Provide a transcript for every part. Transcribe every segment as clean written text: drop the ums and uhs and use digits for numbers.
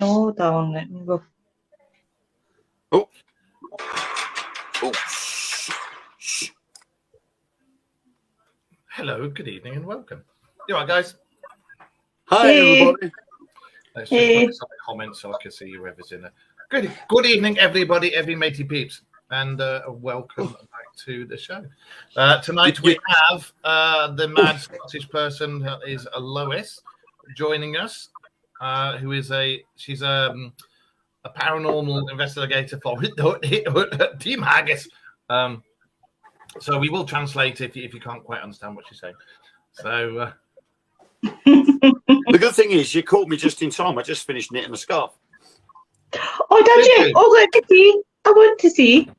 No, darling, let me go. Oh. Hello, good evening, and welcome. You all right, guys? Hi, everybody. Let's just put some comments so I can see whoever's in there. Good evening, everybody, every matey peeps, and welcome back to the show. Tonight we have the mad Scottish person is Lois joining us, who is she's a paranormal investigator for Team Haggis. So we will translate if you can't quite understand what she's saying. So the good thing is you caught me just in time. I just finished knitting a scarf. Oh, did you? Oh, let me see. I want to see.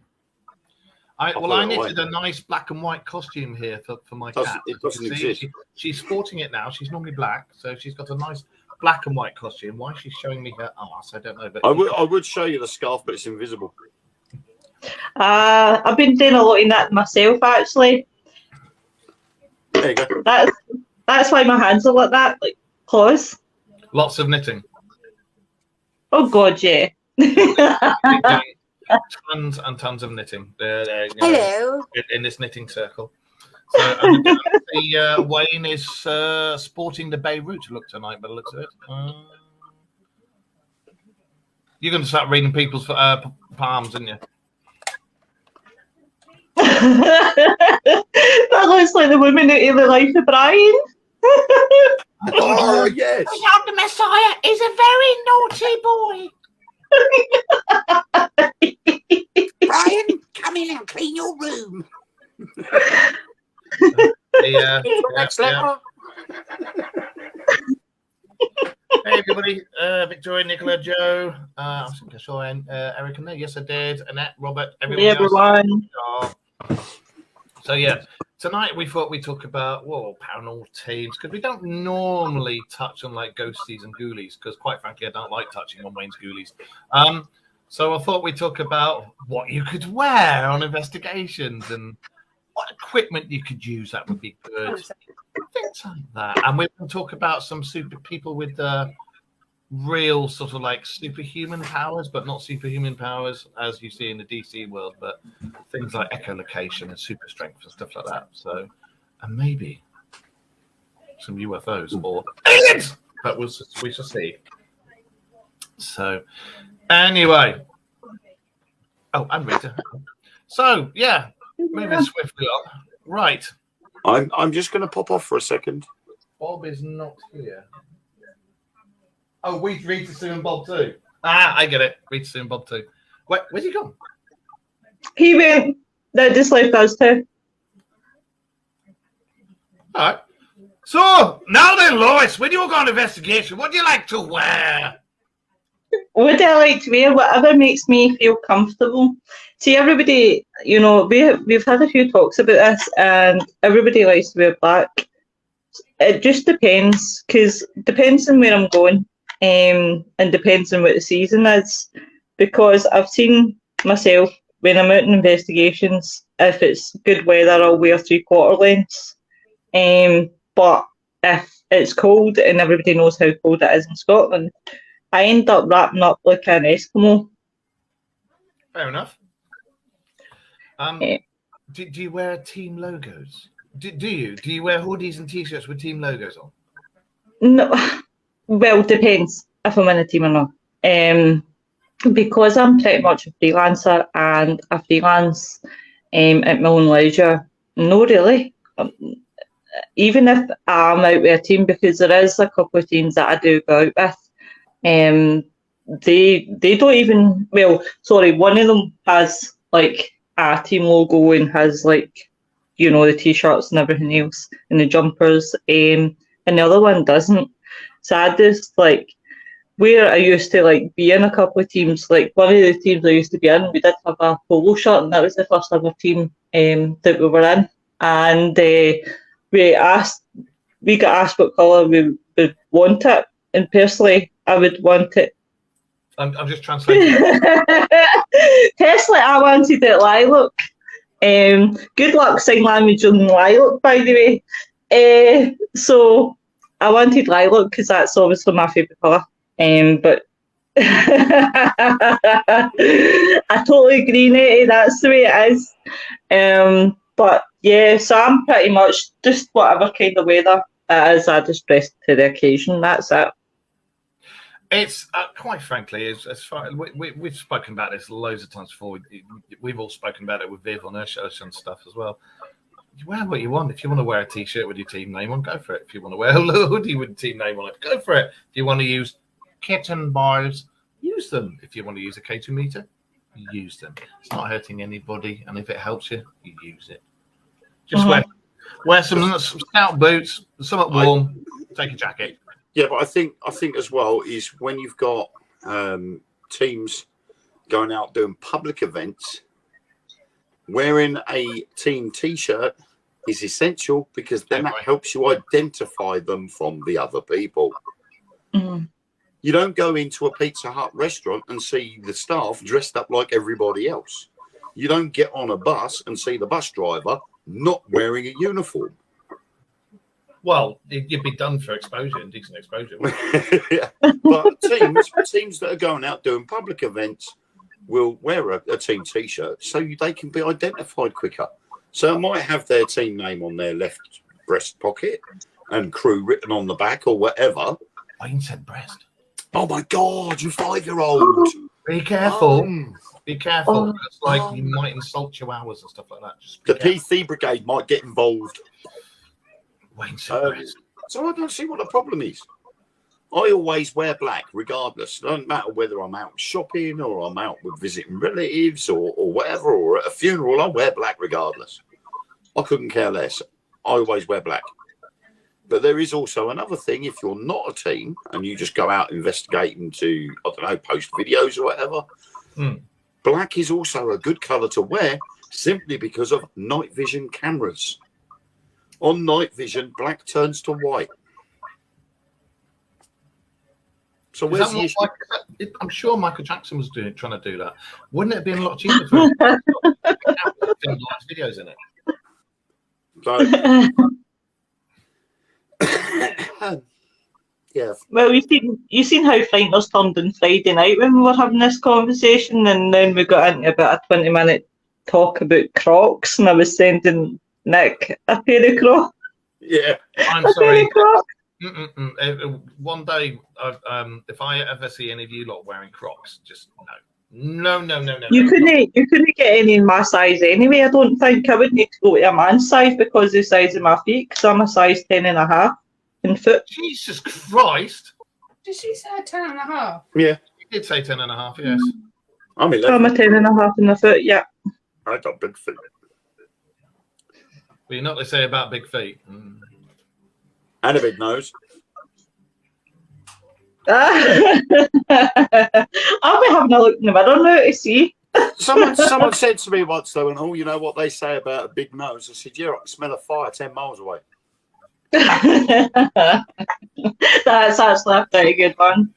I knitted a nice black and white costume here for my cat. It doesn't exist. She's sporting it now. She's normally black, so she's got a nice black and white costume. Why she's showing me her arse, I don't know. But I would show you the scarf, but it's invisible. I've been doing a lot in that myself, actually. There you go. That's why my hands are like that, like claws. Lots of knitting. Oh God, yeah. Tons and tons of knitting. Hello. In this knitting circle. So the Wayne is sporting the Beirut look tonight, by the looks of it. You're going to start reading people's palms, aren't you? That looks like the woman out of the life of Brian. Oh yes. The Messiah is a very naughty boy. Brian, come in and clean your room. Hey everybody, Victoria, Nicola, Joe, I think I saw Eric in there. Yes, I did. Annette, Robert, everyone. So yeah, tonight we thought we'd talk about paranormal teams, because we don't normally touch on like ghosties and ghoulies, because quite frankly I don't like touching on Wayne's ghoulies. So I thought we'd talk about what you could wear on investigations and what equipment you could use that would be good, things like that. And we're going to talk about some people with real sort of like superhuman powers, but not superhuman powers as you see in the DC world, but things like echolocation and super strength and stuff like that. So, and maybe some UFOs or aliens, but we shall see. So, anyway, I'm Rita. So, yeah, moving swiftly on. Right. I'm just going to pop off for a second. Bob is not here. Oh, Rita, Sue, and Bob too. I get it. Rita, Sue, and Bob too. Where's he gone? He went. They just left us too. All right. So now then, Lois, when you go on investigation, what do you like to wear? What do I like to wear? Whatever makes me feel comfortable. See, everybody, we've had a few talks about this, and everybody likes to wear black. It just depends, because it depends on where I'm going, and depends on what the season is. Because I've seen myself when I'm out in investigations, if it's good weather, I'll wear 3/4 lengths. But if it's cold, and everybody knows how cold it is in Scotland, I end up wrapping up like an Eskimo. Fair enough. Do you wear team logos? Do you wear hoodies and t-shirts with team logos on? No, well, depends if I'm in a team or not. Because I'm pretty much a freelancer and I freelance at my own leisure. No, really. Even if I'm out with a team, because there is a couple of teams that I do go out with, they don't even. Well, sorry, one of them has like a team logo and has like, the t-shirts and everything else and the jumpers, and the other one doesn't. So I just like where I used to like be in a couple of teams, like one of the teams I used to be in, we did have a polo shirt, and that was the first ever team that we were in. And we got asked what colour we would want it, and personally, I would want it. I'm just translating. Personally, I wanted it lilac. Good luck sign language on lilac, by the way. So I wanted lilac because that's obviously my favourite colour. But I totally agree, Nettie, that's the way it is. But yeah, so I'm pretty much just whatever kind of weather it is, I just dress to the occasion. That's it. It's quite frankly, as far we've spoken about this loads of times before. We've all spoken about it with Viv on her shows and stuff as well. You wear what you want. If you want to wear a t-shirt with your team name on, go for it. If you want to wear a hoodie with team name on it, go for it. If you want to use kitten bars, use them. If you want to use a K2 meter, use them. It's not hurting anybody, and if it helps you, you use it. Just wear some stout boots, something warm. Take a jacket. Yeah, but I think as well is when you've got teams going out doing public events, wearing a team T-shirt is essential because then that helps you identify them from the other people. Mm-hmm. You don't go into a Pizza Hut restaurant and see the staff dressed up like everybody else. You don't get on a bus and see the bus driver not wearing a uniform. Well, you'd be done for exposure and decent exposure. Yeah. But teams that are going out doing public events will wear a team T-shirt so they can be identified quicker. So it might have their team name on their left breast pocket and crew written on the back or whatever. I said breast. Oh my God, you 5-year-old. Be careful. Be careful. It's like you might insult chihuahuas and stuff like that. Just the PC brigade might get involved. Wayne said breast. So I don't see what the problem is. I always wear black regardless. It doesn't matter whether I'm out shopping or I'm out with visiting relatives or whatever, or at a funeral, I wear black regardless. I couldn't care less. I always wear black. But there is also another thing. If you're not a team and you just go out investigating to, I don't know, post videos or whatever, black is also a good colour to wear simply because of night vision cameras. On night vision, black turns to white. So where's the issue? I'm sure Michael Jackson was trying to do that. Wouldn't it have been a lot cheaper for him to film live videos in it? So, yeah. Well, you seen how Frighteners turned on Friday night when we were having this conversation, and then we got into about a 20-minute talk about Crocs, and I was sending Nick a pair of Crocs. Yeah, I'm sorry. One day, if I ever see any of you lot wearing Crocs, just no. You couldn't get any in my size anyway. I don't think I would need to go to a man's size because of the size of my feet. Because I'm a size 10.5 in foot. Jesus Christ! Did she say 10.5? Yeah, You did say 10.5. Yes. I'm 11. I'm a 10.5 in the foot. Yeah. I got big feet. But you're not to say about big feet. And a big nose. I'll be having a look in the mirror now to see. Someone said to me once, though, and you know what they say about a big nose? I said, yeah, I can smell a fire 10 miles away. That's actually a pretty good one.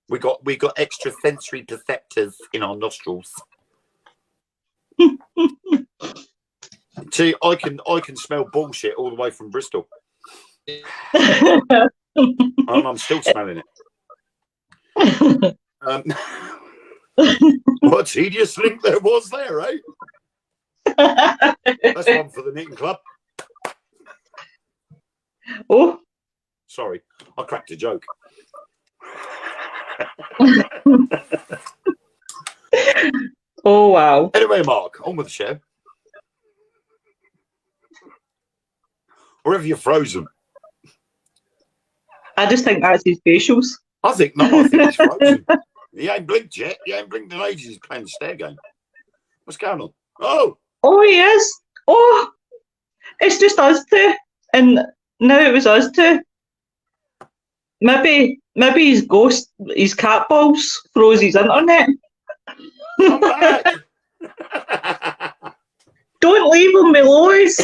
We got extra sensory perceptive in our nostrils. See, I can smell bullshit all the way from Bristol. And I'm still smelling it. What tedious link there was there, eh? That's one for the knitting club. Oh, sorry, I cracked a joke. Oh wow. Anyway, Mark, on with the show. Or have you frozen? I just think that's his facials. I think he's frozen. He ain't blinked yet. He ain't blinked in ages. He's playing the stair game. What's going on? Oh, he is. Oh, it's just us two. And now it was us two. maybe his cat balls froze his internet. I'm back. Don't leave him, Lois.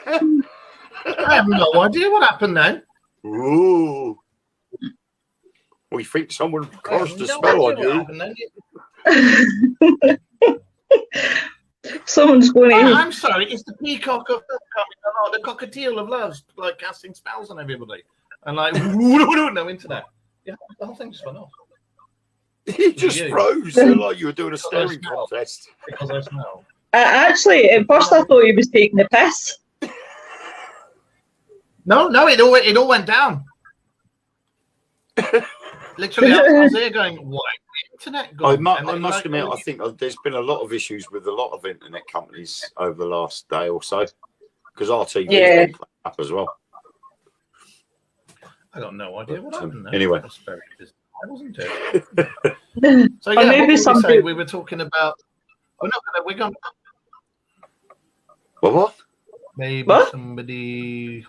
I have no idea what happened then. Ooh. We think someone cast a spell on you. Someone's going to. I'm sorry, it's the peacock of love coming along, the cockatiel of love, like casting spells on everybody. And like, no internet. Yeah, the whole thing's fun off. He just froze like you were doing a staring contest. Because I smell. Actually, at first I thought he was taking the piss. No, it all went down. Literally, I was there going, "Why the internet gone?" I must admit, I think there's been a lot of issues with a lot of internet companies over the last day or so because our TV has been playing up as well. I got no idea what happened there. Anyway, That's very bizarre, wasn't it? So yeah, maybe we were talking about. We're going. What? Maybe what? Somebody.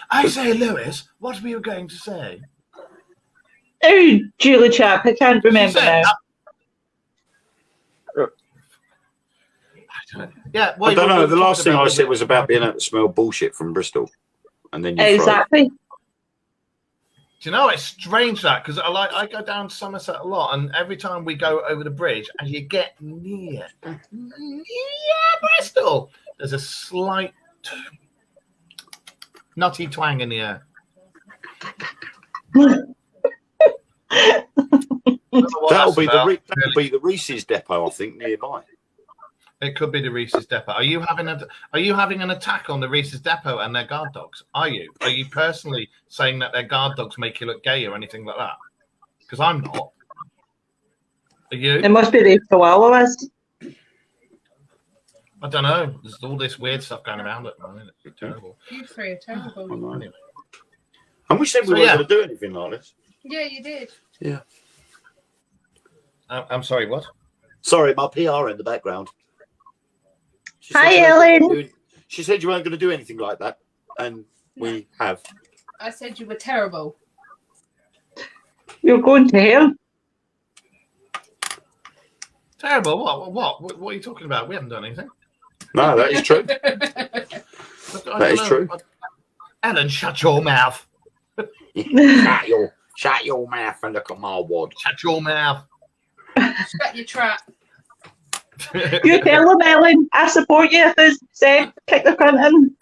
I say, Lewis, what were you going to say? Oh, Julie chap, I can't remember now. Yeah, I don't know. The last thing I said was about being able to smell bullshit from Bristol, and then you exactly. Do you know it's strange that because I go down Somerset a lot, and every time we go over the bridge, and you get near Bristol, there's a slight nutty twang in the air. That'll be the Reese's depot, I think, nearby. It could be the Reese's depot. Are you having an attack on the Reese's depot and their guard dogs? Are you personally saying that their guard dogs make you look gay or anything like that? Because I'm not. Are you? It must be the Chihuahuas. I don't know. There's all this weird stuff going around at the moment. It's terrible. You three are terrible. Anyway. And we said we weren't going to do anything like this. Yeah, you did. Yeah. I'm sorry, what? Sorry, my PR in the background. Hi, Ellen. She said you weren't going to do anything like that, and we have. I said you were terrible. You're going to hell. Terrible? What are you talking about? We haven't done anything. No, that is true. That is true. Ellen, shut your mouth. Shut your mouth and look at my wad. Shut your mouth. Shut your trap. You tell them, Ellen. I support you if it's said kick the front in.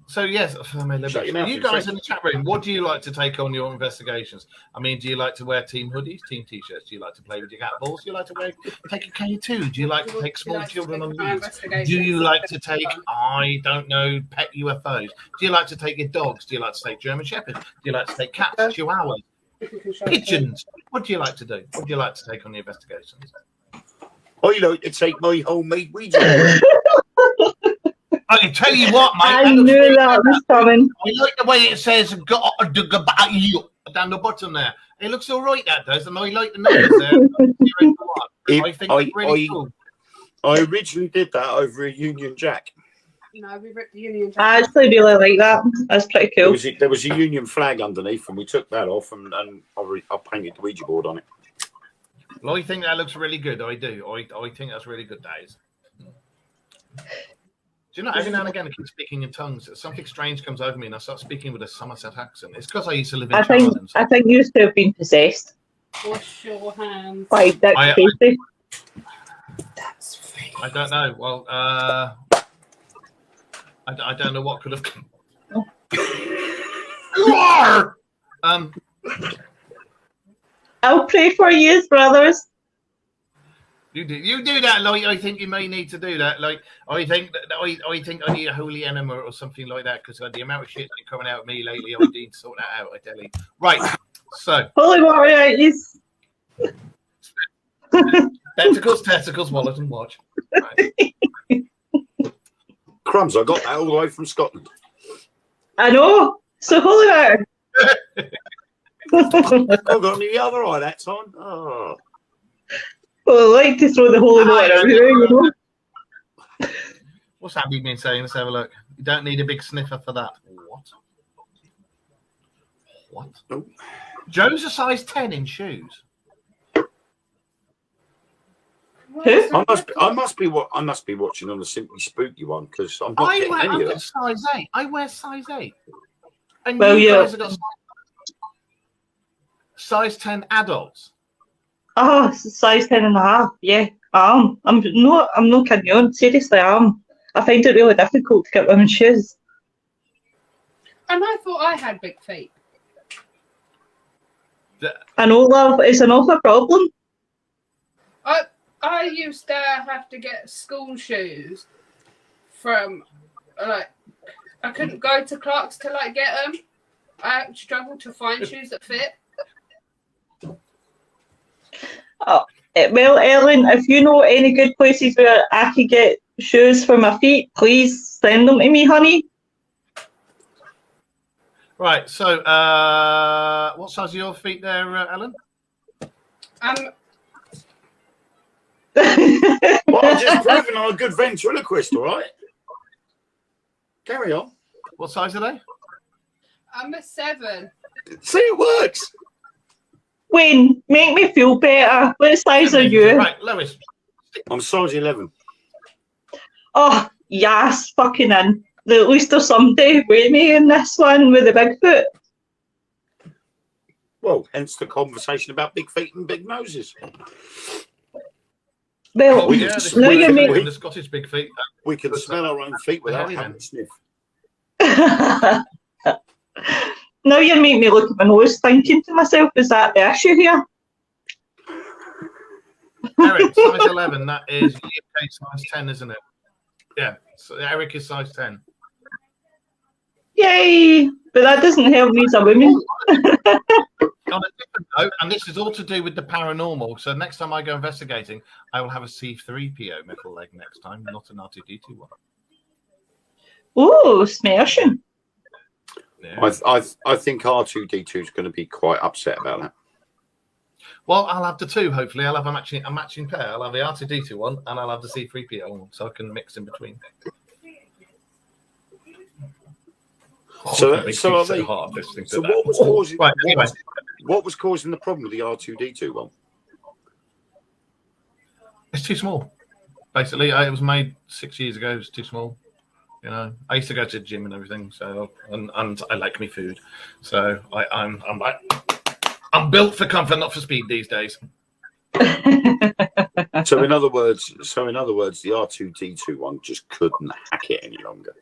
So yes, you guys in the chat room, what do you like to take on your investigations? I mean, do you like to wear team hoodies, team t-shirts? Do you like to play with your cat balls? Do you like to take a K2? Do you like to take small children on leads? Do you like to take, I don't know, pet UFOs? Do you like to take your dogs? Do you like to take German Shepherds? Do you like to take cats, chihuahuas, pigeons? What do you like to do? What do you like to take on the investigations? I like to take my homemade Ouija. I tell you what, mate. I knew that was coming. I like the way it says "got down the bottom there. It looks all right, that does, and I like the numbers there. I think it's really cool. I originally did that over a Union Jack. No, we ripped the Union Jack. I actually really like that. That's pretty cool. There was a Union flag underneath, and we took that off, and I painted the Ouija board on it. Well, I think that looks really good. I do. I think that's really good, Days. Do you know, every now and again I keep speaking in tongues. Something strange comes over me and I start speaking with a Somerset accent. It's because I used to live in Charlton. I think you used to have been possessed. Wash your hands. By Dick Casey. That's fake. I don't know. Well, I don't know what could have come. You are! I'll pray for you, brothers. You do that, like I think you may need to do that. Like I think I need a holy enema or something like that because the amount of shit that's coming out of me lately, I need to sort that out. I tell you. Right. So holy water, yes. Testicles, wallet, and watch. Right. Crumbs! I got that all the way from Scotland. I know. So holy water. I got the other eye that time. Oh. Well, I like to throw the holy water everywhere, you know. What's Andy been saying? Let's have a look. You don't need a big sniffer for that. What? Oh. Joe's a size 10 in shoes. Who? I must be watching on the Simply Spooky one because I'm not getting any of I've that. got size 8. I wear size 8. And Well, you yeah. guys have got size 10 adults. Oh, size 10.5. Yeah, I'm not kidding you on. Seriously, I find it really difficult to get women's shoes. And I thought I had big feet. I know, love, it's an awful problem. I used to have to get school shoes from, like, I couldn't go to Clark's to, like, get them. I struggled to find shoes that fit. Well, Ellen, if you know any good places where I could get shoes for my feet, please send them to me, honey. Right, so what size are your feet there, Ellen? Well, I'm just proving I'm a good ventriloquist, all right? Carry on. What size are they? I'm a 7. See, it works. Wayne, make me feel better. What size are you? Right, Lois. I'm size 11. Oh, yes, fucking in. At least there's somebody with me in this one with the big foot. Well, hence the conversation about big feet and big noses. Well, Oh, yeah, this now is you're making... the Scottish big feet. We can smell our own feet without Hey, having man. to sniff. Now you make me look at my nose thinking to myself, is that the issue here? Eric, size 11, that is UK size 10, isn't it? Yeah, so Eric is size 10. Yay! But that doesn't help me as a woman. On a different note, and this is all to do with the paranormal, so next time I go investigating, I will have a C3PO metal leg next time, not an R2D2 one. Oh, smashing. Yeah. I think R2D2 is going to be quite upset about that. Well, I'll have the two, hopefully. I'll have a matching pair. I'll have the R2D2 one, and I'll have the C3PO one, so I can mix in between. So that makes are me they- hard listening to So that. what was causing? Right, anyway. What was causing the problem with the R2D2 one? It's too small. Basically, it was made 6 years ago. It was too small. You know, I used to go to the gym and everything, so and I like me food, so I'm built for comfort, not for speed these days. So in other words, the R2D2 one just couldn't hack it any longer.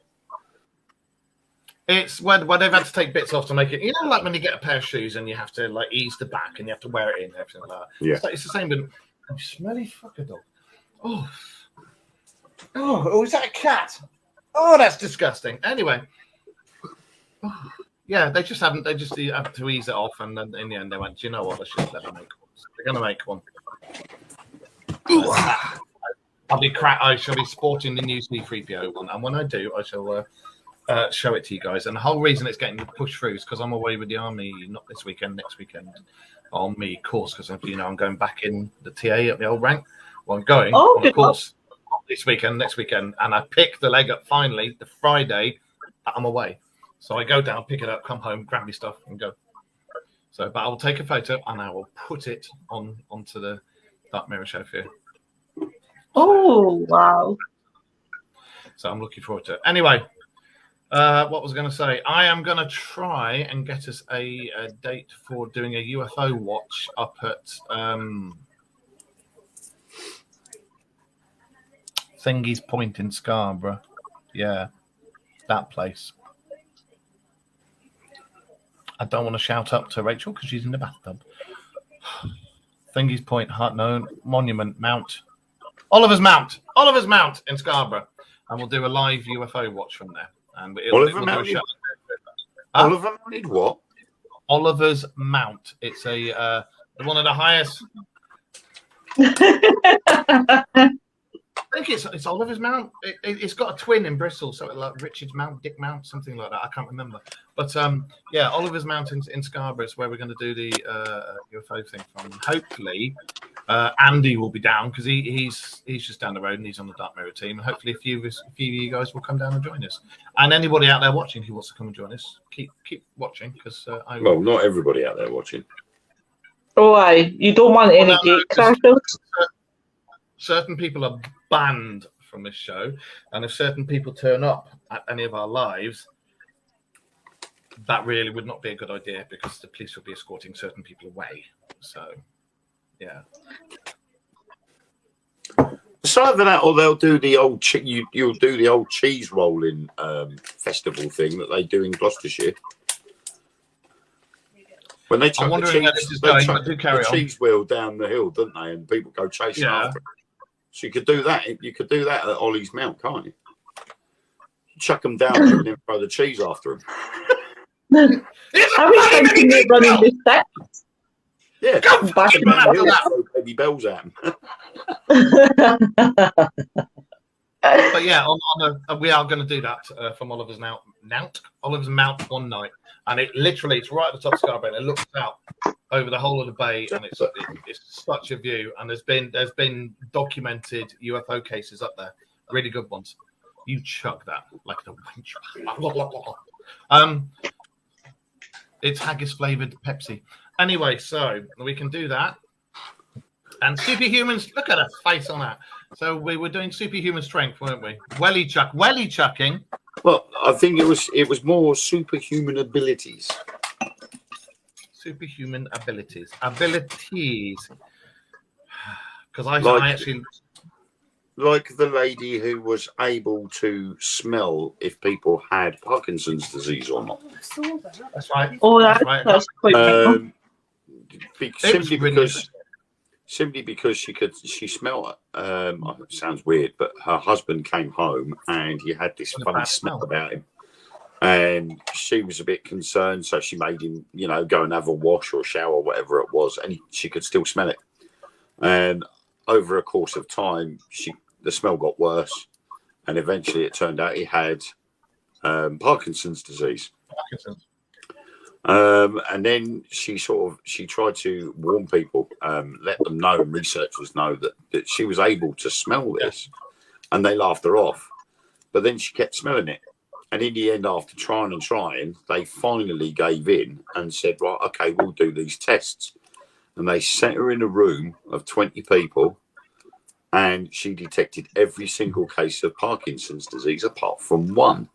It's where they've had to take bits off to make it. You know, like when you get a pair of shoes and you have to like ease the back and you have to wear it in and everything like that. Yeah. It's the same. But oh, smelly fucker dog. Oh, is that a cat? Oh, that's disgusting. Anyway, yeah, they just have to ease it off, and then in the end they went, do you know what? Let's just let them make one. They're going to make one. I shall be sporting the new C3PO one, and when I do, I shall show it to you guys. And the whole reason it's getting pushed through is because I'm away with the army, not this weekend, next weekend on me course, because I'm going back in the TA at the old rank. Well, I'm going on a course this weekend, next weekend, and I pick the leg up finally the Friday that I'm away. So I go down, pick it up, come home, grab my stuff, and go. So, but I will take a photo and I will put it onto the Dark Mirror show for you. Oh, wow. So I'm looking forward to it. Anyway, what was I going to say? I am going to try and get us a date for doing a UFO watch up at Thingy's Point in Scarborough. Yeah, that place. I don't want to shout up to Rachel because she's in the bathtub. Thingy's Point, Monument, Mount. Oliver's Mount in Scarborough. And we'll do a live UFO watch from there. And Oliver Mount? Oliver Mount what? Oliver's Mount. It's a one of the highest. I think it's Oliver's Mount. It's got a twin in Bristol, so like Richard's Mount, Dick Mount, something like that. I can't remember. But Oliver's Mount in Scarborough is where we're going to do the UFO thing from. Hopefully, Andy will be down because he's just down the road and he's on the Dark Mirror team. And hopefully, a few of you guys will come down and join us. And anybody out there watching who wants to come and join us, keep watching because I will. Well, not everybody out there watching. Oh, aye. You don't want any gate crashers. Certain people are banned from this show, and if certain people turn up at any of our lives, that really would not be a good idea because the police will be escorting certain people away. So, yeah. So either that, or they'll do the old you'll do the old cheese rolling festival thing that they do in Gloucestershire. When they chuck the cheese wheel down the hill, don't they? And people go chasing after it. So you could do that. You could do that at Ollie's Mount, can't you? Chuck them down and then throw the cheese after them. I was thinking of running with sticks. Yeah, bashing throw baby bells at them. But yeah, we are going to do that from Oliver's Mount one night, and it's right at the top of Scarborough. And it looks out over the whole of the bay, and it's such a view. And there's been documented UFO cases up there, really good ones. You chug that like the it's haggis flavored Pepsi. Anyway, so we can do that. And superhumans, look at her face on that. So we were doing superhuman strength, weren't we? Welly chucking. Well, I think it was more superhuman abilities. Superhuman abilities. Because I actually like the lady who was able to smell if people had Parkinson's disease or not. I saw that. That's right. Oh, that's quite simply because she smelled it. It sounds weird, but her husband came home and he had this funny smell about him, and she was a bit concerned, so she made him, go and have a wash or shower or whatever it was, and she could still smell it. And over a course of time, the smell got worse, and eventually it turned out he had Parkinson's disease. And then she tried to warn people, let them know, and researchers know that she was able to smell this, and they laughed her off. But then she kept smelling it, and in the end, after trying, they finally gave in and said, "Right, okay, we'll do these tests." And they set her in a room of 20 people, and she detected every single case of Parkinson's disease apart from one.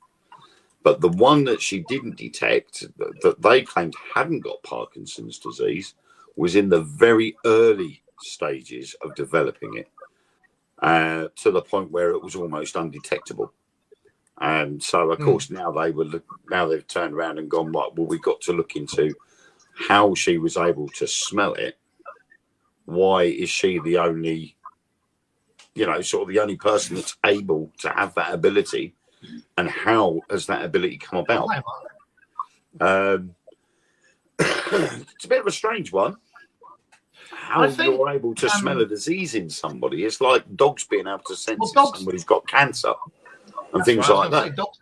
But the one that she didn't detect, that they claimed hadn't got Parkinson's disease, was in the very early stages of developing it, to the point where it was almost undetectable. And so, of course, now they've turned around and gone, right, well, we've got to look into how she was able to smell it. Why is she the only, sort of the only person that's able to have that ability? And how has that ability come about? It's a bit of a strange one. How you're able to smell a disease in somebody. It's like dogs being able to sense somebody's got cancer and things like that. Dogs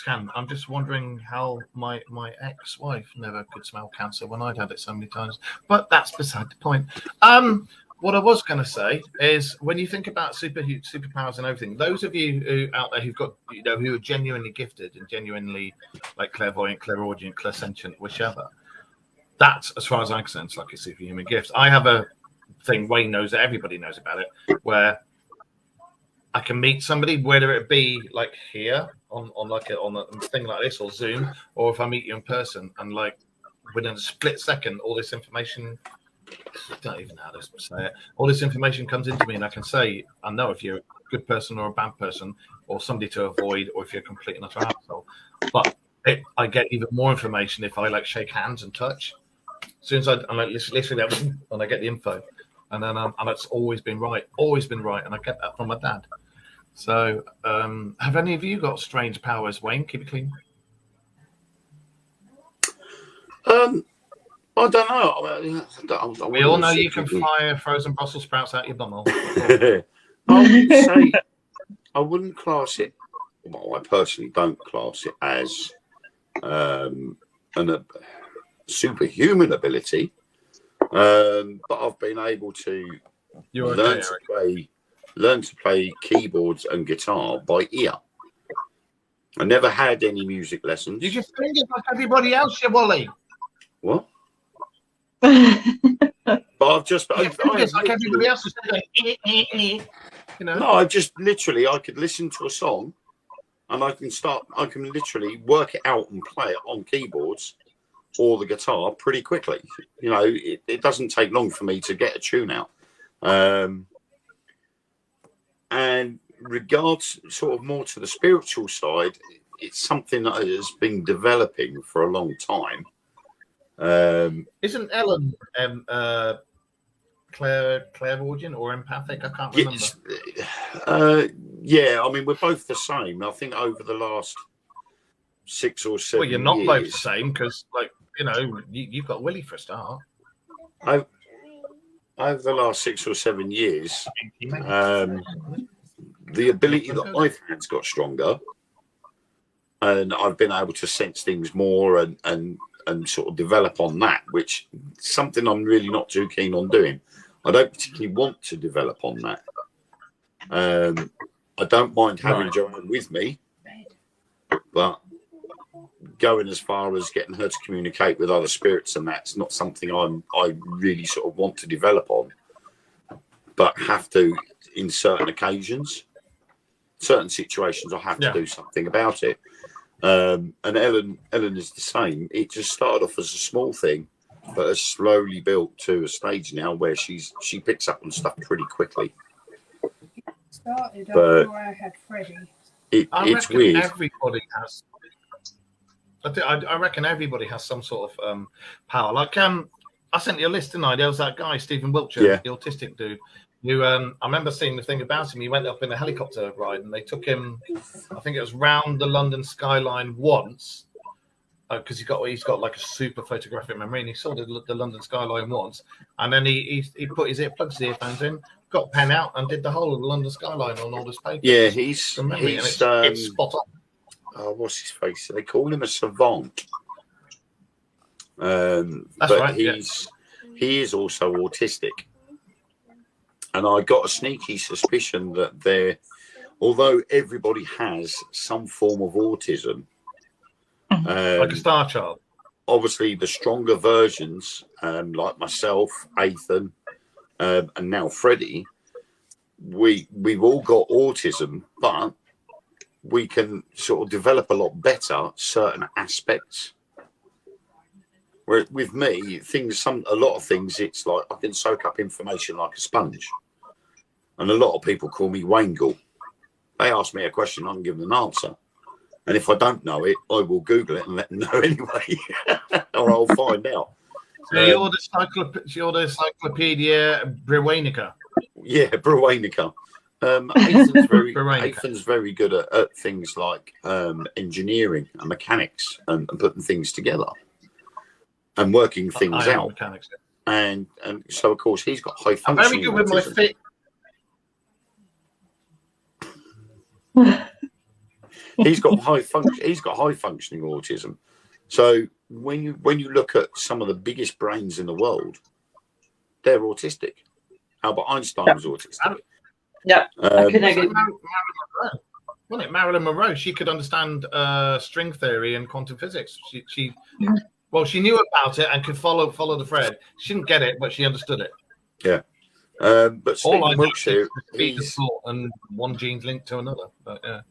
can. I'm just wondering how my ex-wife never could smell cancer when I'd had it so many times. But that's beside the point. What I was going to say is, when you think about superpowers and everything, those of you out there who've got, who are genuinely gifted and genuinely like clairvoyant, clairaudient, clairsentient, whichever, that's, as far as I'm concerned, it's like a superhuman gift. I have a thing, Wayne knows it, everybody knows about it, where I can meet somebody, whether it be like here on a thing like this or Zoom, or if I meet you in person, and like within a split second, all this information. I don't even know how to say it. All this information comes into me, and I can say, I know if you're a good person or a bad person, or somebody to avoid, or if you're a complete and utter asshole. But I get even more information if I like shake hands and touch. As soon as I'm like literally that, and I get the info, and then and it's always been right, and I get that from my dad. So, have any of you got strange powers, Wayne? Keep it clean. I don't know. We all know you can fire frozen Brussels sprouts out your bumhole. I wouldn't class it. Well, I personally don't class it as a superhuman ability, But I've been able to learn to play keyboards and guitar by ear. I never had any music lessons. You just sing it like everybody else, you Wally. What? But I've just like everybody else is going, you know. No, I just literally I could listen to a song and I can literally work it out and play it on keyboards or the guitar pretty quickly. You know, it doesn't take long for me to get a tune out. And regards sort of more to the spiritual side, it's something that has been developing for a long time. Isn't Ellen clairaudient or empathic? I can't remember. Yeah, I mean, we're both the same. I think over the last 6 or 7 Well, you're not years, both the same because, like, you know, you've got Willie for a start. Over the last 6 or 7 years, the ability that I've had's got stronger, and I've been able to sense things more and sort of develop on that, which is something I'm really not too keen on doing. I don't particularly want to develop on that. I don't mind having Joanne with me, but going as far as getting her to communicate with other spirits, and that's not something I really sort of want to develop on, but have to in certain occasions, certain situations. I have to do something about it. And Ellen is the same. It just started off as a small thing, but has slowly built to a stage now where she picks up on stuff pretty quickly. Started before I had Freddie. It's weird. Everybody has. I reckon everybody has some sort of power. Like I sent you a list, didn't I? There was that guy, Stephen Wiltshire, the autistic dude. Who I remember seeing the thing about him. He went up in a helicopter ride, and they took him. I think it was round the London skyline once, because he's got like a super photographic memory, and he saw the London skyline once, and then he put his earplugs, his earphones in, got a pen out, and did the whole of the London skyline on all this paper. Yeah, he's it's spot on. Oh, what's his face? They call him a savant. That's but right. He is also autistic. And I got a sneaky suspicion that although everybody has some form of autism, like a star child, obviously the stronger versions, like myself, Ethan, and now Freddie, we've all got autism, but we can sort of develop a lot better certain aspects. Where with me, a lot of things, it's like I can soak up information like a sponge. And a lot of people call me Wangle. They ask me a question, I can give them an answer. And if I don't know it, I will Google it and let them know anyway, or I'll find out. So you're the Encyclopedia Britannica. Yeah, Britannica. Ethan's very good at things like engineering and mechanics and putting things together and working things out. Mechanics, and so of course he's got high functioning. I'm very good with my fit. He's got high functioning autism. So when you look at some of the biggest brains in the world, they're autistic. Albert Einstein was autistic. Yeah, I can agree. Wasn't it Marilyn Monroe? She could understand string theory and quantum physics. She knew about it and could follow the thread. She didn't get it, but she understood it. Yeah. But Stephen Wiltshire, and one gene's linked to another. But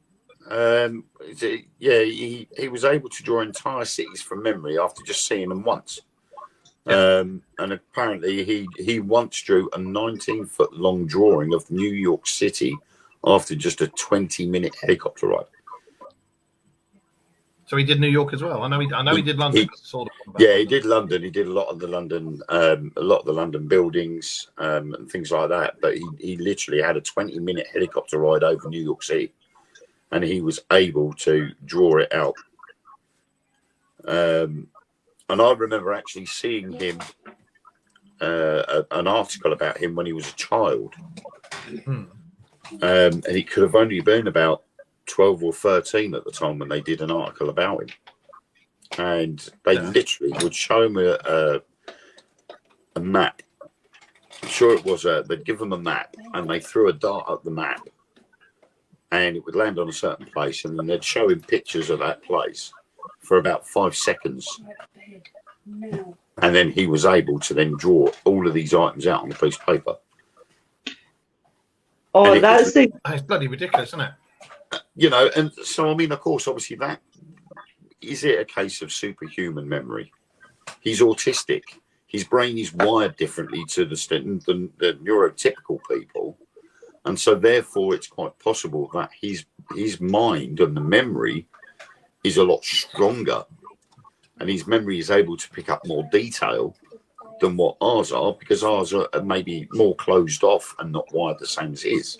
he was able to draw entire cities from memory after just seeing them once. And apparently he once drew a 19-foot long drawing of New York City after just a 20-minute helicopter ride. So he did New York as well. I know he did London. He did London. He did a lot of the London buildings and things like that. But he literally had a 20-minute helicopter ride over New York City, and he was able to draw it out. And I remember actually seeing him an article about him when he was a child, and he could have only been about 12 or 13 at the time when they did an article about him, and they literally would show me a map. I'm sure it was they'd give them a map, and they threw a dart at the map, and it would land on a certain place, and then they'd show him pictures of that place for about 5 seconds. And then he was able to then draw all of these items out on a piece of paper. Oh, And that's the It's bloody ridiculous, isn't it? You know, and so I mean, of course, obviously, that is it a case of superhuman memory? He's autistic. His brain is wired differently to the neurotypical people, and so therefore, it's quite possible that his mind and the memory is a lot stronger, and his memory is able to pick up more detail than what ours are, because ours are maybe more closed off and not wired the same as his.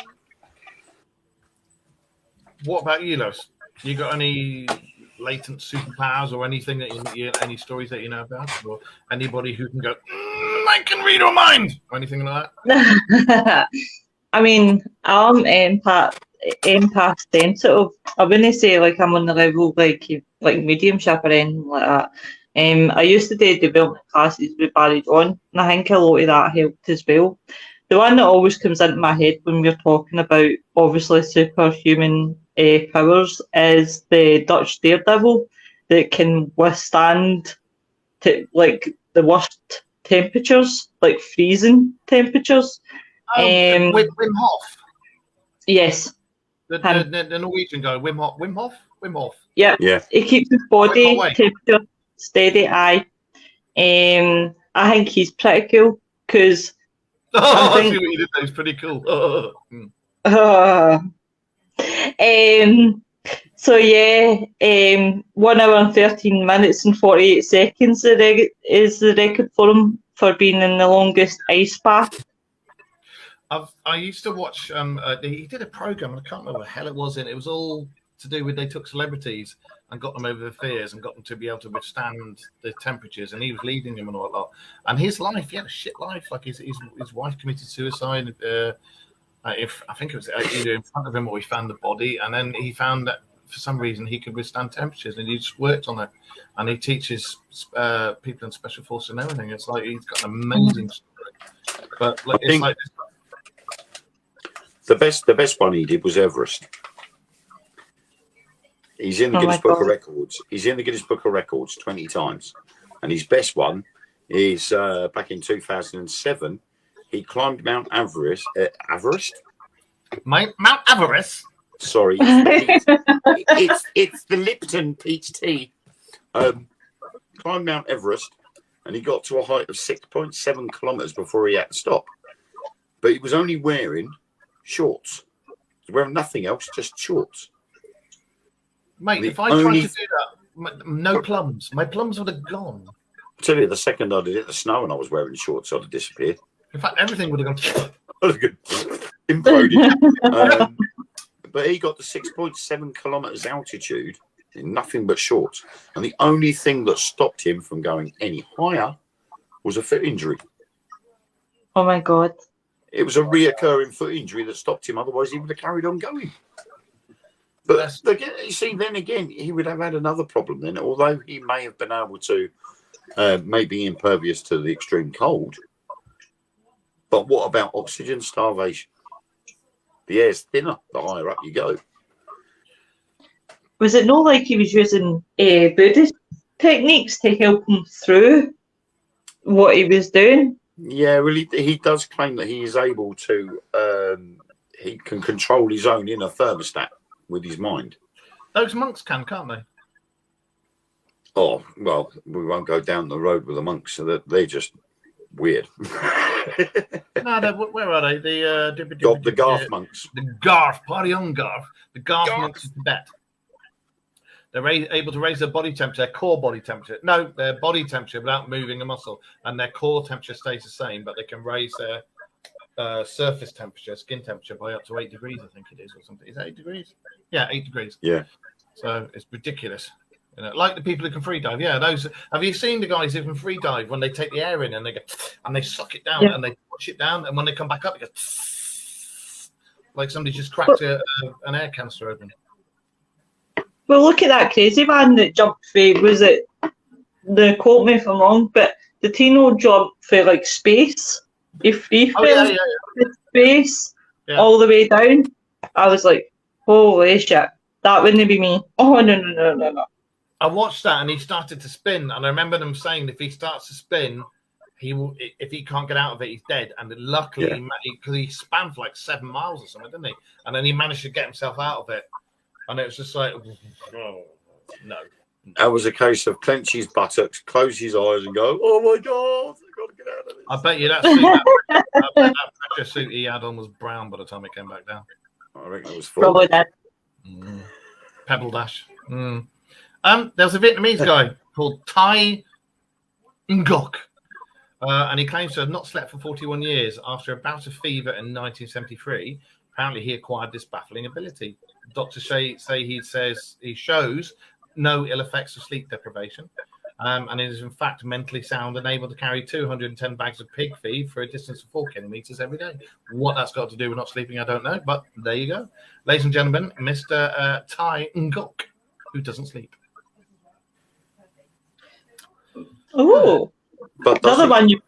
What about you, Lewis? You got any latent superpowers or anything that any stories that you know about, or anybody who can go, I can read your mind, or anything like that? I mean, I'm empath sensitive. I wouldn't say like I'm on the level like mediumship or anything like that. I used to do development classes with Barry John, and I think a lot of that helped as well. The one that always comes into my head when we're talking about obviously superhuman powers is the Dutch daredevil that can withstand like the worst temperatures, like freezing temperatures. Wim Hof. Yes. The Norwegian guy, Wim Hof. Yeah. He keeps his body temperature steady. I think he's pretty cool because. I see what you did there. It's pretty cool. So yeah, 1 hour and 13 minutes and 48 seconds is the record for him for being in the longest ice bath. I used to watch. He did a program. I can't remember what the hell it was. It was all to do with they took celebrities and got them over the fears and got them to be able to withstand the temperatures. And he was leading them and all that. And his life, he had a shit life. Like his wife committed suicide. If I think it was either in front of him or he found the body, and then he found that for some reason he could withstand temperatures, and he just worked on it. And he teaches people in special forces and everything. It's like he's got an amazing story. But like, it's like the best one he did was Everest. He's in the Guinness Book of Records. He's in the Guinness Book of Records 20 times, and his best one is back in 2007. He climbed Mount Everest. Mount Everest. Sorry, it's the Lipton peach tea. Climbed Mount Everest, and he got to a height of 6.7 kilometers before he had to stop. But he was only wearing shorts. He was wearing nothing else, just shorts. Mate, if I tried to do that, no plums. My plums would have gone. I tell you, the second I did it, the snow, and I was wearing shorts, I'd have disappeared. In fact, everything would have gone. Imploded. But he got to 6.7 kilometers altitude in nothing but shorts. And the only thing that stopped him from going any higher was a foot injury. Oh my God. It was a reoccurring foot injury that stopped him. Otherwise, he would have carried on going. But again, you see, then again, he would have had another problem then. Although he may have been able to maybe impervious to the extreme cold. But what about oxygen starvation? The air's thinner the higher up you go. Was it not like he was using Buddhist techniques to help him through what he was doing? Yeah, really, he does claim that he is able to, he can control his own inner thermostat with his mind. Those monks can't they? Oh, well, we won't go down the road with the monks, so they're just weird. No, where are they? The Garth monks. The Garth, party on Garth. The Garth monks in Tibet. They're able to raise their body temperature, their core body temperature. No, their body temperature without moving a muscle, and their core temperature stays the same, but they can raise their surface temperature, skin temperature, by up to 8 degrees, I think it is, or something. Is that 8 degrees? Yeah, 8 degrees. Yeah. So it's ridiculous. You know, like the people who can free dive. Yeah, those. Have you seen the guys who can free dive when they take the air in and they go and they suck it down and they push it down, and when they come back up, it goes like somebody just cracked an air canister open. Well, look at that crazy man that jumped free. Was it? Quote me if I'm wrong, but the Tino jump for like space. He free fell to space all the way down. I was like, holy shit, that wouldn't be me. Oh no. I watched that and he started to spin, and I remember them saying if he starts to spin, he will. If he can't get out of it, he's dead. And luckily, because he span for like 7 miles or something, didn't he? And then he managed to get himself out of it, and it was just like, oh, no. That was a case of clench his buttocks, close his eyes, and go, "Oh my god, I've got to get out of this." I bet you that pressure suit he had on was brown by the time it came back down. I reckon it was full. Probably that. Pebble Dash. There was a Vietnamese guy called Tai Ngoc, and he claims to have not slept for 41 years. After a bout of fever in 1973, apparently he acquired this baffling ability. Doctors say he shows no ill effects of sleep deprivation, and is in fact mentally sound and able to carry 210 bags of pig feed for a distance of 4 kilometers every day. What that's got to do with not sleeping, I don't know, but there you go. Ladies and gentlemen, Mr. Tai Ngoc, who doesn't sleep. Oh, But the other one you.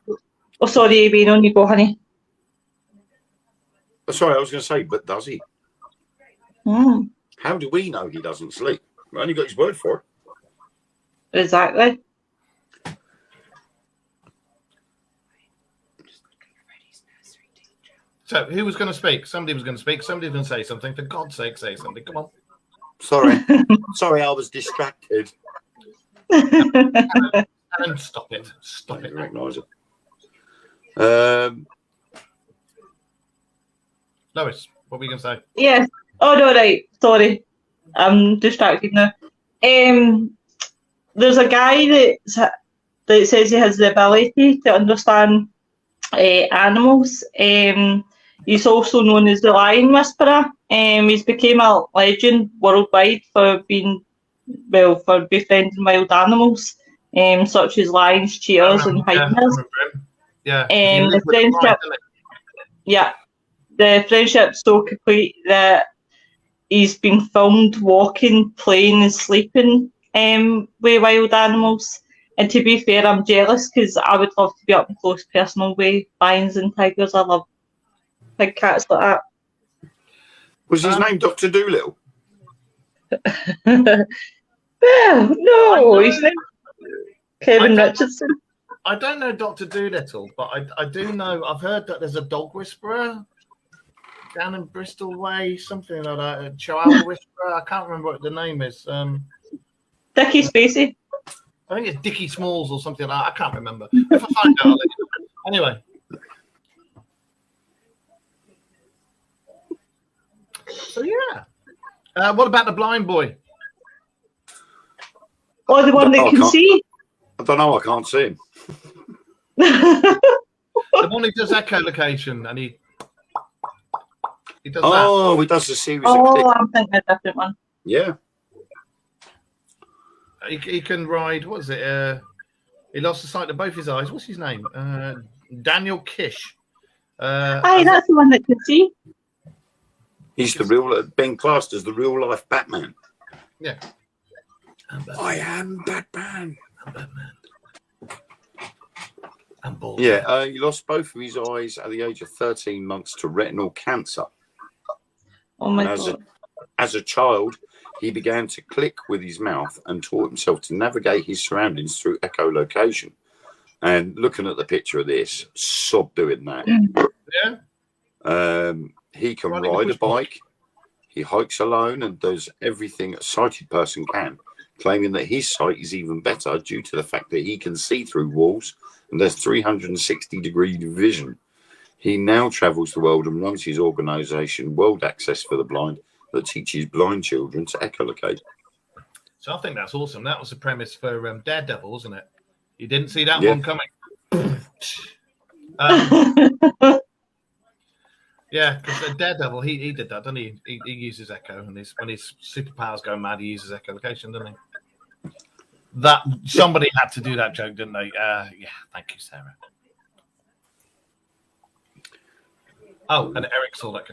Oh, sorry, Abby, on you go, honey. sorry, I was going to say, but does he? How do we know he doesn't sleep? We only got his word for it. Exactly. So, who was going to speak? Somebody was going to speak. Somebody was going to say something. For God's sake, say something. Come on. Sorry, I was distracted. And stop it. Stop it. Recognise it. Lois, what were you going to say? Yes. Oh, no, right. Sorry. I'm distracted now. There's a guy that says he has the ability to understand animals. He's also known as the Lion Whisperer. He's became a legend worldwide for befriending wild animals, such as lions, cheetahs, and hyenas. The friendship's so complete that he's been filmed walking, playing, and sleeping with wild animals. And to be fair, I'm jealous because I would love to be up close personal with lions and tigers. I love big cats like that. Was his name Dr. Dolittle? Well, no, his name Kevin Richardson. I don't know Dr. Dolittle, but I do know, I've heard that there's a dog whisperer down in Bristol Way, something like that, a Chihuahua whisperer. I can't remember what the name is. Dickie Spacey. I think it's Dickie Smalls or something like that. I can't remember. If I find out, I'll let you know. Anyway. So, yeah. What about the blind boy? Oh, the one that can see? I don't know. I can't see him. The one who does echolocation, and he does that. Oh, he does a series of Oh, clicks. I'm thinking a different one. Yeah. He can ride. What is it? He lost the sight of both his eyes. What's his name? Daniel Kish. Aye, that's the one that can see. He's the real Ben classed as the real life Batman. Yeah. I am Batman. I'm Batman. I'm bald. Yeah, he lost both of his eyes at the age of 13 months to retinal cancer. Oh my God. As a child, he began to click with his mouth and taught himself to navigate his surroundings through echolocation. And looking at the picture of this, sob doing that. Yeah. He can ride a bike. He hikes alone and does everything a sighted person can, claiming that his sight is even better due to the fact that he can see through walls and there's 360-degree vision. He now travels the world and runs his organisation, World Access for the Blind, that teaches blind children to echolocate. So I think that's awesome. That was the premise for Daredevil, wasn't it? You didn't see that one coming. Yeah, because Daredevil, he did that, doesn't he? He uses echo, and when his superpowers go mad, he uses echolocation, doesn't he? That somebody had to do that joke, didn't they? Yeah, thank you, Sarah. Oh, and Eric saw that.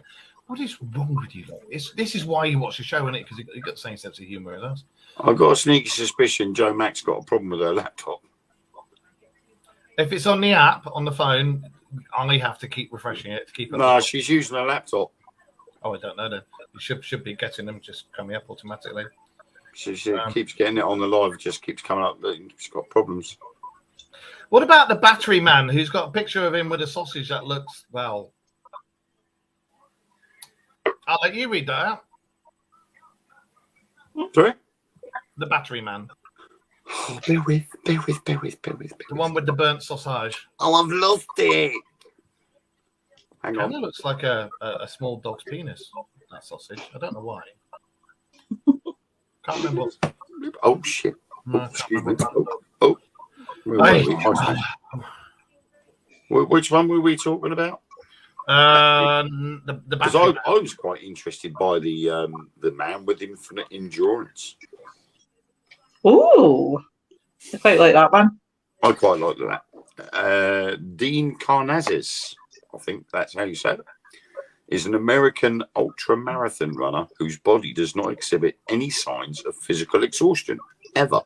What is wrong with you? This is why you watch the show, isn't it? Because you've got the same sense of humour as us. I've got a sneaky suspicion Joe Mack's got a problem with her laptop. If it's on the app on the phone, I have to keep refreshing it to keep. No, she's using a laptop. Oh, I don't know then. You should be getting them just coming up automatically. She keeps getting it on the live. It just keeps coming up. She's got problems. What about the battery man who's got a picture of him with a sausage that looks, well... I'll let you read that out. Sorry? The battery man. Oh, bear with. The one with the burnt sausage. Oh, I've lost it. Hang Kind on. of looks like a small dog's penis, that sausage. I don't know why. Can't remember what's... Oh, shit. No, I can't Excuse me. remember. Oh. Hey. Which one were we talking about? The Because battery I was quite interested by the man with infinite endurance. Oh, I quite like that one. I quite like that. Dean Karnazes, I think that's how you say it, is an American ultra marathon runner whose body does not exhibit any signs of physical exhaustion ever.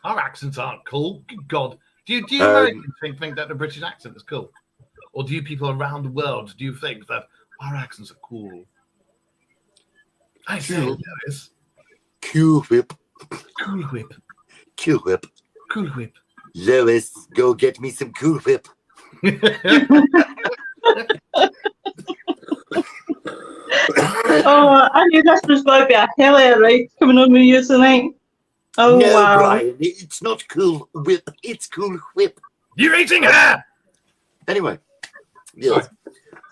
Our accents aren't cool. Good God. Do you Americans think that the British accent is cool? Or do you people around the world, do you think that our accents are cool? I say, Lewis. Cool Whip. Cool Whip. Cool Whip. Cool Whip. Lois, go get me some Cool Whip. Oh, I knew this was going to be a hell of a ride coming on with you tonight. Oh, no, wow. Brian, it's not Cool Whip. It's Cool Whip. You're eating her! Anyway. Yeah.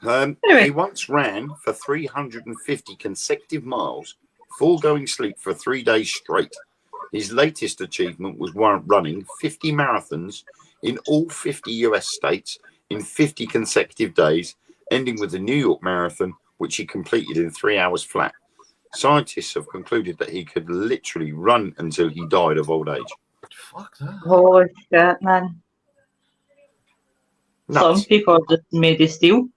Anyway. He once ran for 350 consecutive miles, foregoing sleep for 3 days straight. His latest achievement was running 50 marathons in all 50 US states in 50 consecutive days, ending with the New York Marathon, which he completed in 3 hours flat. Scientists have concluded that he could literally run until he died of old age. Fuck that. Holy shit, man. Nuts. Some people are just made of steel.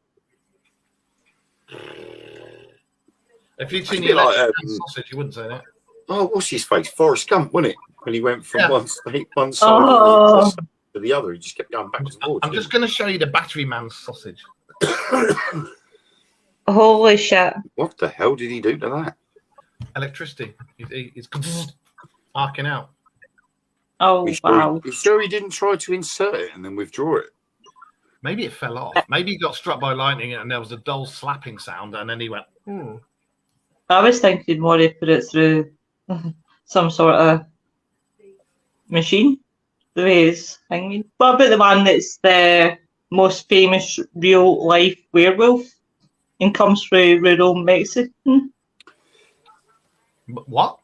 If you'd seen It's a bit the like, sausage, you wouldn't say that. Oh, what's his face? Forrest Gump, wasn't it? When he went from Yeah. one side Oh. to the other, he just kept going backwards and forwards. I'm just going to show you the battery man's sausage. Holy shit. What the hell did he do to that? Electricity. It's arcing out. Oh, wow. You sure he didn't try to insert it and then withdraw it? Maybe it fell off. Maybe he got struck by lightning and there was a dull slapping sound and then he went, I was thinking more he put it through some sort of machine. The way he's hanging. What about the one that's the most famous real life werewolf and comes through rural Mexican? What?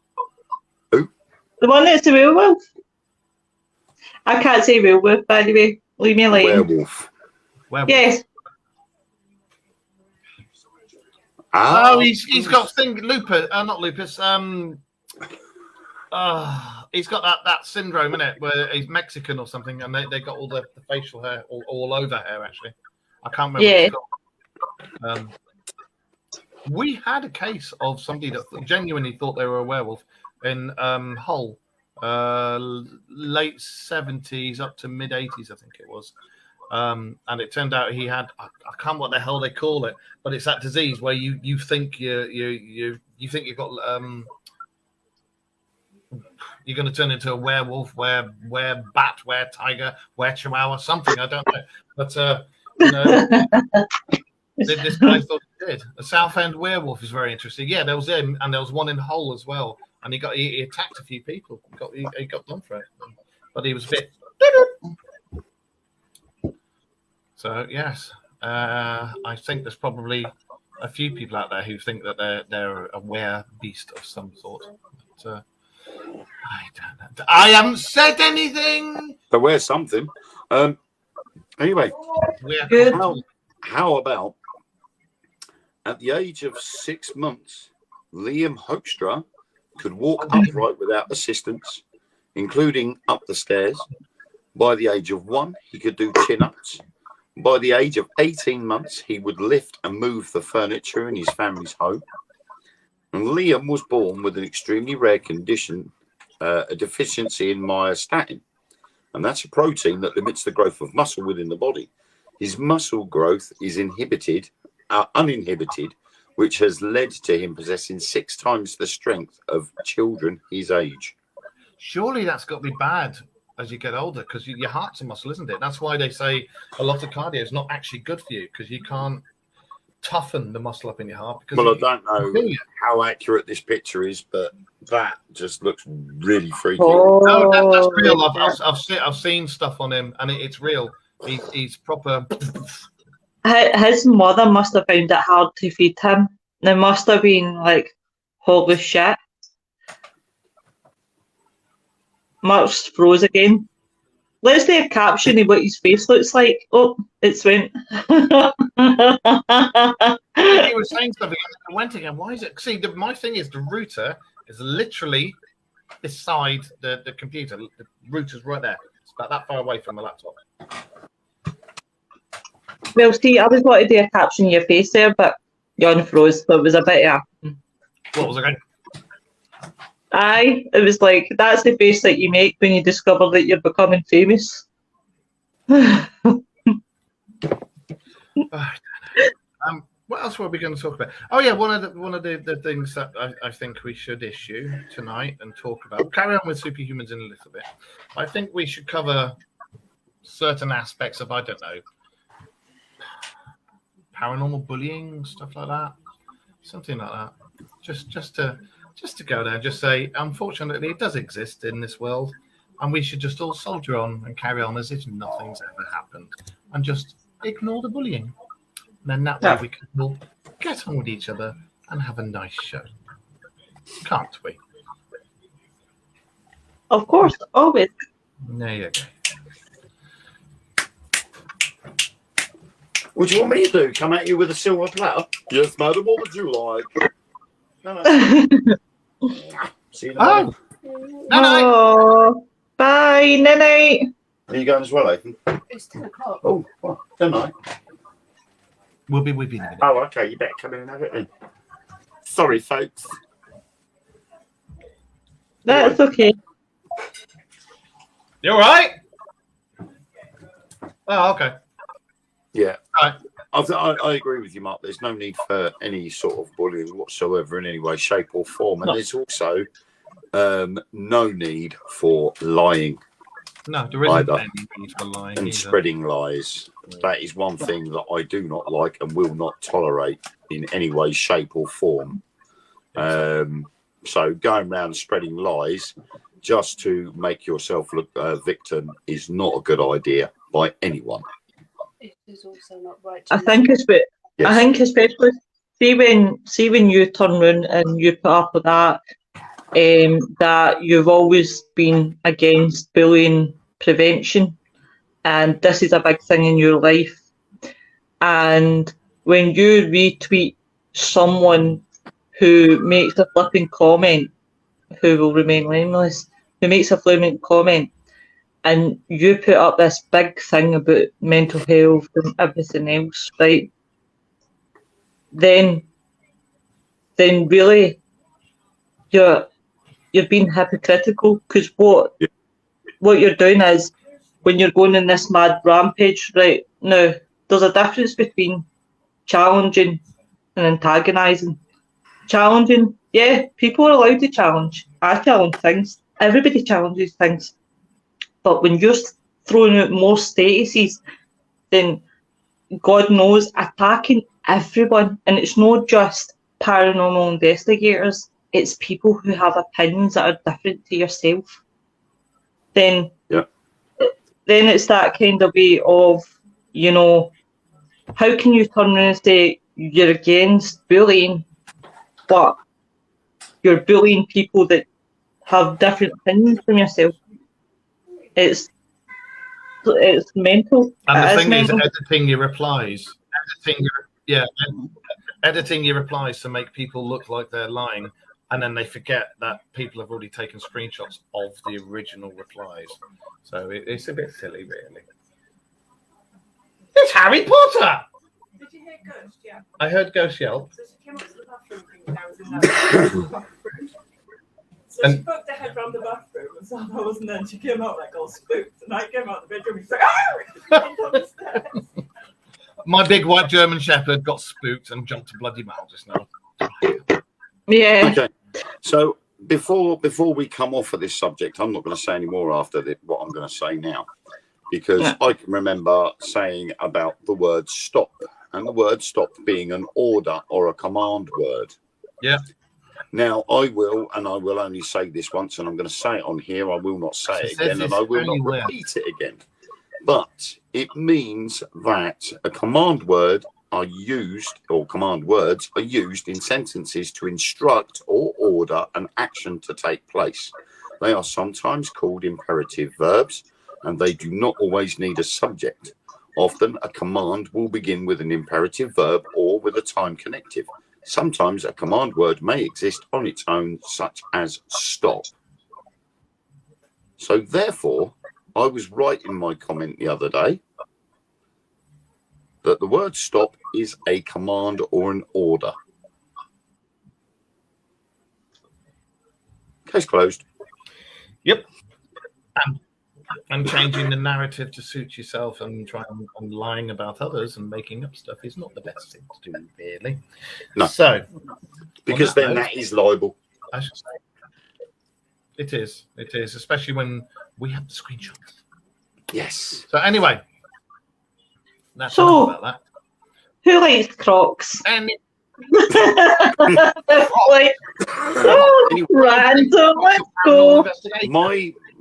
The one that's a werewolf? I can't say werewolf, by the way. Leave me alone. Werewolf. Yes. Oh, he's got lupus. Not lupus. He's got that syndrome, innit, where he's Mexican or something, and they got all the facial hair all over hair. Actually, I can't remember. Yeah. What it's got. We had a case of somebody that genuinely thought they were a werewolf in Hull, late 70s up to mid 80s, I think it was. And it turned out he had, I can't remember what the hell they call it, but it's that disease where you think you think you've got you're going to turn into a werewolf, were bat, were tiger, were chihuahua, something, I don't know. But you know, this guy thought he did. A Southend werewolf is very interesting. Yeah, there was him, and there was one in Hull as well, and he attacked a few people. He got done for it, but he was a bit. So yes, I think there's probably a few people out there who think that they're a were beast of some sort. But, I don't know. I haven't said anything. But where's something? Anyway, Good. how about at the age of 6 months, Liam Hoekstra could walk upright without assistance, including up the stairs. By the age of 1, he could do chin-ups. By the age of 18 months, he would lift and move the furniture in his family's home. And Liam was born with an extremely rare condition, a deficiency in myostatin, and that's a protein that limits the growth of muscle within the body. His muscle growth is uninhibited, which has led to him possessing 6 times the strength of children his age. Surely that's got to be bad as you get older, because your heart's a muscle, isn't it? That's why they say a lot of cardio is not actually good for you, because you can't toughen the muscle up in your heart. Because well, I don't know how accurate this picture is, but that just looks really freaky. Oh, no, that's real. I've seen stuff on him, and it's real. He's proper. His mother must have found it hard to feed him. They must have been like, holy shit. Mark's froze again. Let's do a caption of what his face looks like. Oh, it's went. He was saying something and it went again. Why is it? See, my thing is the router is literally beside the computer. The router's right there. It's about that far away from the laptop. Well, see, I was going to do a caption of your face there, but you unfroze, so it was a bit of a... What was it again? Aye, it was like, that's the face that you make when you discover that you're becoming famous. What else were we going to talk about? Oh yeah, one of the things that I think we should issue tonight and talk about. We'll carry on with superhumans in a little bit. I think we should cover certain aspects of, I don't know, paranormal bullying, stuff like that, something like that. Just to go there and just say, unfortunately, it does exist in this world, and we should just all soldier on and carry on as if nothing's ever happened, and just ignore the bullying. And then that way we can all get on with each other and have a nice show. Can't we? Of course, always. There you go. What do you want me to do? Come at you with a silver platter? Yes, madam. What would you like? No. See you in the morning. Night. Oh, bye, night. Are you going as well, Ethan? It's 10 o'clock. Oh, well, don't I? We'll be with you in a minute. Oh, okay. You better come in and have it then. Sorry, folks. That's okay. You all right? Oh, okay. Yeah. Right. I agree with you, Mark. There's no need for any sort of bullying whatsoever in any way, shape, or form. And there's also no need for lying. No, there isn't either. any need for lying And either. spreading lies. That is one thing that I do not like and will not tolerate in any way, shape, or form. So going around spreading lies just to make yourself look a victim is not a good idea by anyone. It is also not right. I think especially see when you turn round and you put up with that, that you've always been against bullying prevention, and this is a big thing in your life. And when you retweet someone who makes a flipping comment, who will remain nameless, who makes a flipping comment, and you put up this big thing about mental health and everything else, right? Then really you're being hypocritical, because what you're doing is, when you're going in this mad rampage right now, there's a difference between challenging and antagonising. Challenging, yeah, people are allowed to challenge. I challenge things. Everybody challenges things. But when you're throwing out more statuses, then God knows, attacking everyone, and it's not just paranormal investigators, it's people who have opinions that are different to yourself. Then it's that kind of way of, you know, how can you turn around and say you're against bullying, but you're bullying people that have different opinions from yourself? It's mental. And the thing is, editing your replies, editing your replies to make people look like they're lying, and then they forget that people have already taken screenshots of the original replies. So it's a bit silly, really. It's Harry Potter. Did you hear Ghost? Yeah. I heard Ghost yell. So she came up to the bathroom when I was in that bathroom. So she poked her head round the bathroom and saw I wasn't there, and she came out like all spooked. And night, came out of the bedroom, he's like, "Ah!" Jumped on the stairs. My big white German Shepherd got spooked and jumped to bloody mouth just now. Yeah. Okay, so before we come off of this subject, I'm not going to say any more after what I'm going to say now, because Yeah. I can remember saying about the word stop, and the word stop being an order or a command word. Yeah. Now, I will only say this once, and I'm going to say it on here. I will not say She it says again, and this I will not anywhere. repeat it again. But it means that a command word are used, or command words are used in sentences to instruct or order an action to take place. They are sometimes called imperative verbs, and they do not always need a subject. Often, a command will begin with an imperative verb or with a time connective. Sometimes a command word may exist on its own, such as stop. So therefore, I was right in my comment the other day that the word stop is a command or an order. Case closed. Yep. And changing the narrative to suit yourself and trying and lying about others and making up stuff is not the best thing to do, really. No. So, Because on that then note, that is liable. I should say it is, especially when we have the screenshots. Yes. So anyway, that's So- enough about Who likes Crocs? that. And Like, oh, Anyway, random. Let's go.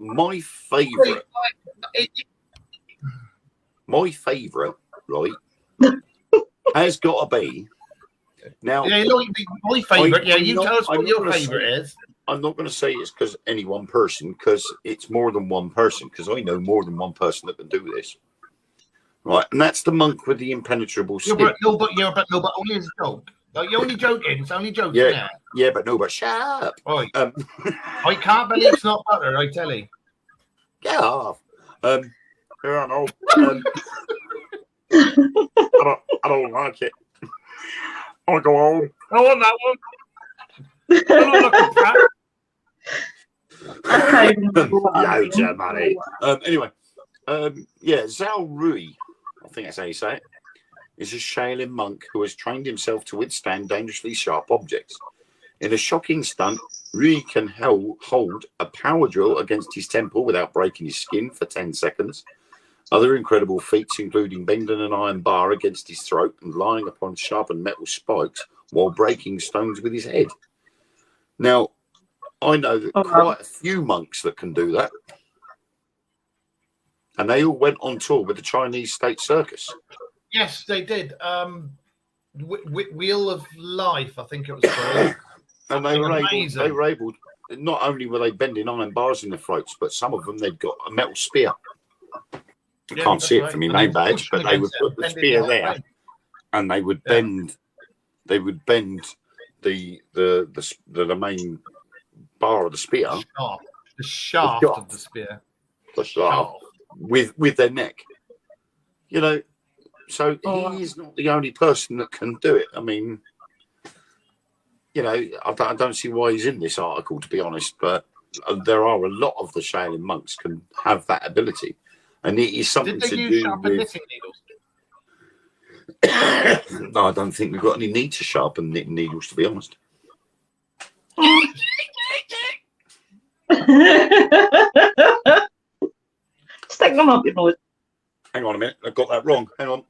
my favourite, right, has got to be now. Yeah, look, my favourite. Yeah, you I'm tell us not what your gonna favourite say- is. I'm not going to say it's because any one person, because it's more than one person, because I know more than one person that can do this. Right, and that's the monk with the impenetrable skin. But only as a joke. Like, you're only joking. It's only joking. Yeah. Yeah, but no, but shut up. Right. I can't believe it's not butter, I tell you. Get off. Yeah, I know. I don't like it. I want to go home. I want that one. I don't look at that. I can't even remember what I'm Loads doing. of money. Anyway, yeah, Zhao Rui, I think that's how you say it, is a Shaolin monk who has trained himself to withstand dangerously sharp objects. In a shocking stunt, Rui can hold a power drill against his temple without breaking his skin for 10 seconds. Other incredible feats, including bending an iron bar against his throat and lying upon sharpened metal spikes while breaking stones with his head. Now, I know that quite a few monks that can do that. And they all went on tour with the Chinese State Circus. Yes, they did. Wheel of Life, I think it was called. And they Amazing. were able, not only were they bending iron bars in their throats, but some of them they'd got a metal spear. You Yeah, can't that's see it right. from your And name they were badge, but pushing they would against put it, the bending spear the whole there, thing. and they would Yeah. bend. They would bend the main bar of the spear, The shaft of the spear. the shaft, with their neck. You know, so he is not the only person that can do it. I mean, you know, I don't see why he's in this article, to be honest, but there are a lot of the Shaolin monks can have that ability, and it is something Did they to use do sharpened with. knitting needles? No, I don't think we've got any need to sharpen knitting needles, to be honest. Stick them up your nose. Hang on a minute, I got that wrong. Hang on.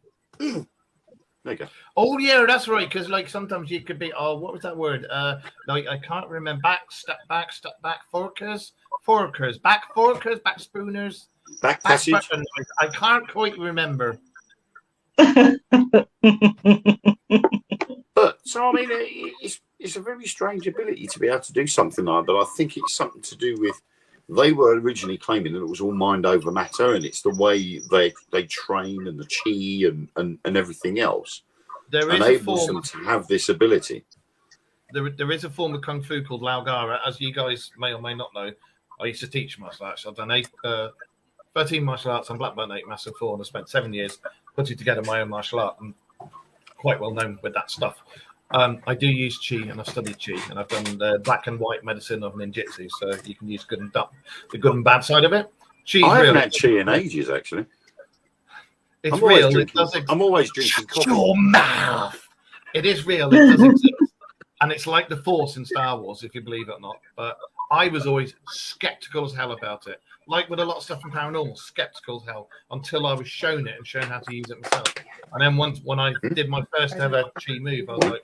There you go. Oh yeah, that's right. Because like sometimes you could be. Oh, what was that word? Like I can't remember. Step back, forkers, back spooners, Back passage. buttons. I can't quite remember. But so I mean, it's a very strange ability to be able to do something like that. I think it's something to do with they were originally claiming that it was all mind over matter, and it's the way they train and the chi and everything else There is a enables form. them to have this ability. There is a form of kung fu called Lao Gara, as you guys may or may not know. I used to teach martial arts. I've done 13 martial arts on Black Belt 8, Massive 4, and I spent 7 years putting together my own martial art. I'm quite well known with that stuff. I do use Chi, and I've studied Chi, and I've done the black and white medicine of ninjutsu, so you can use good and the good and bad side of it. Cheese I haven't real. had chi in ages, actually. It's I'm always real. It drinking- does exist. I'm always drinking Shut coffee. your mouth. It is real. It does exist. And it's like the Force in Star Wars, if you believe it or not. But I was always skeptical as hell about it. Like with a lot of stuff from paranormal, skeptical as hell until I was shown it and shown how to use it myself. And then once when I did my first ever chi move, I was like,